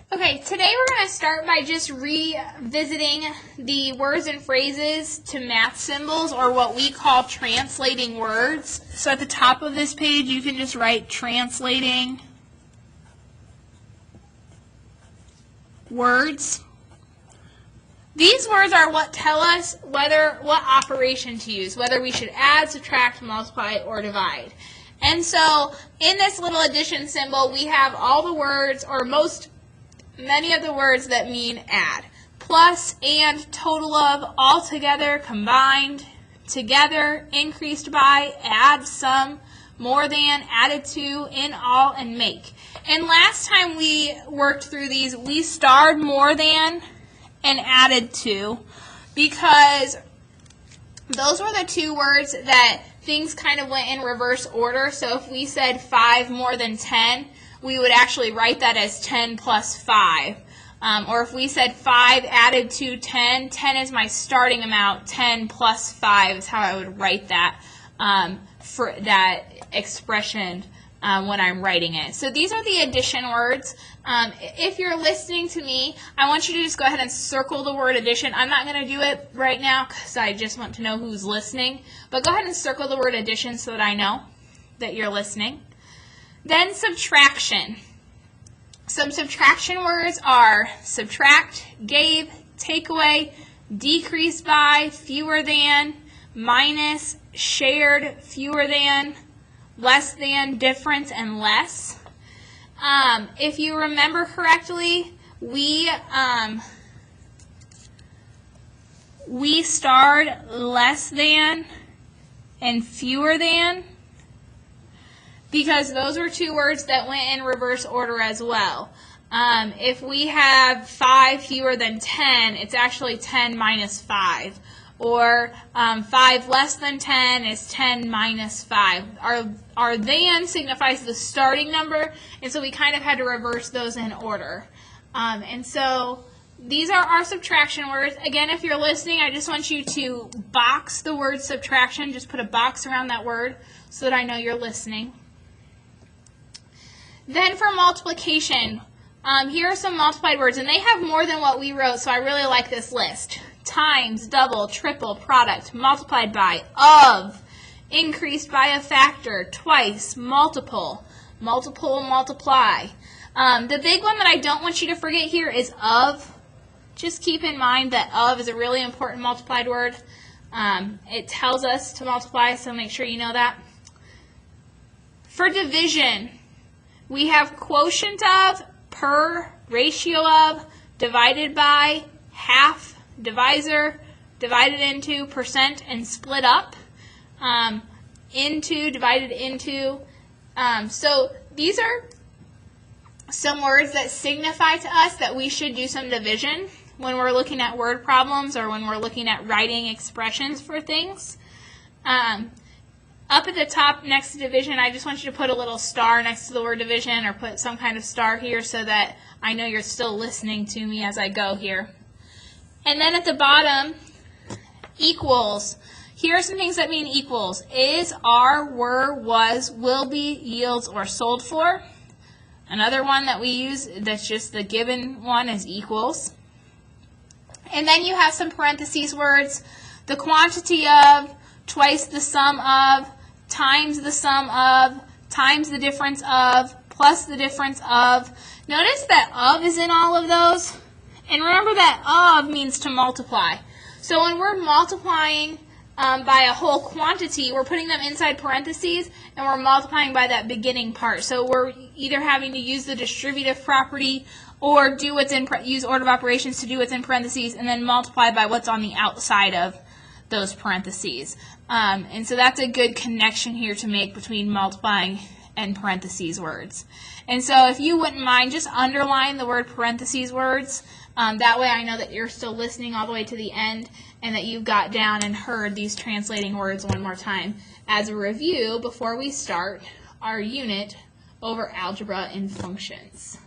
Okay, today we're going to start by just revisiting the words and phrases to math symbols, or what we call translating words. So at the top of this page, you can just write translating words. These words are what tell us what operation to use, whether we should add, subtract, multiply, or divide. And so in this little addition symbol, we have all the words, or many of the words that mean add. Plus, and, total of, all together, combined, together, increased by, add, sum, more than, added to, in all, and make. And last time we worked through these, we starred more than and added to, because those were the two words that things kind of went in reverse order. So if we said 5 more than 10, we would actually write that as 10 plus 5. Or if we said 5 added to 10, 10 is my starting amount, 10 plus 5 is how I would write that for that expression when I'm writing it. So these are the addition words. If you're listening to me, I want you to just go ahead and circle the word addition. I'm not going to do it right now because I just want to know who's listening. But go ahead and circle the word addition so that I know that you're listening. Then subtraction. Some subtraction words are subtract, gave, take away, decrease by, fewer than, minus, shared, fewer than, less than, difference, and less. If you remember correctly, we starred less than and fewer than, because those were two words that went in reverse order as well. If we have 5 fewer than 10, it's actually 10 minus 5. Or 5 less than 10 is 10 minus 5. Our than signifies the starting number, and so we kind of had to reverse those in order. And so these are our subtraction words. Again, if you're listening, I just want you to box the word subtraction. Just put a box around that word so that I know you're listening. Then for multiplication, here are some multiplied words, and they have more than what we wrote, so I really like this list. Times, double, triple, product, multiplied by, of, increased by a factor, twice, multiple, multiply. The big one that I don't want you to forget here is of. Just keep in mind that of is a really important multiplied word. It tells us to multiply, so make sure you know that. For division, we have quotient of, per, ratio of, divided by, half, divisor, divided into, percent, and split up, into, divided into. So these are some words that signify to us that we should do some division when we're looking at word problems or when we're looking at writing expressions for things. Up at the top next to division, I just want you to put a little star next to the word division, or put some kind of star here so that I know you're still listening to me as I go here. And then at the bottom, equals. Here are some things that mean equals. Is, are, were, was, will be, yields, or sold for. Another one that we use that's just the given one is equals. And then you have some parentheses words. The quantity of, twice the sum of, times the sum of, times the difference of, plus the difference of. Notice that of is in all of those. And remember that of means to multiply. So when we're multiplying by a whole quantity, we're putting them inside parentheses, and we're multiplying by that beginning part. So we're either having to use the distributive property or use order of operations to do what's in parentheses, and then multiply by what's on the outside of those parentheses. And so that's a good connection here to make between multiplying and parentheses words. And so if you wouldn't mind, just underline the word parentheses words. That way I know that you're still listening all the way to the end and that you've got down and heard these translating words one more time as a review before we start our unit over algebra and functions.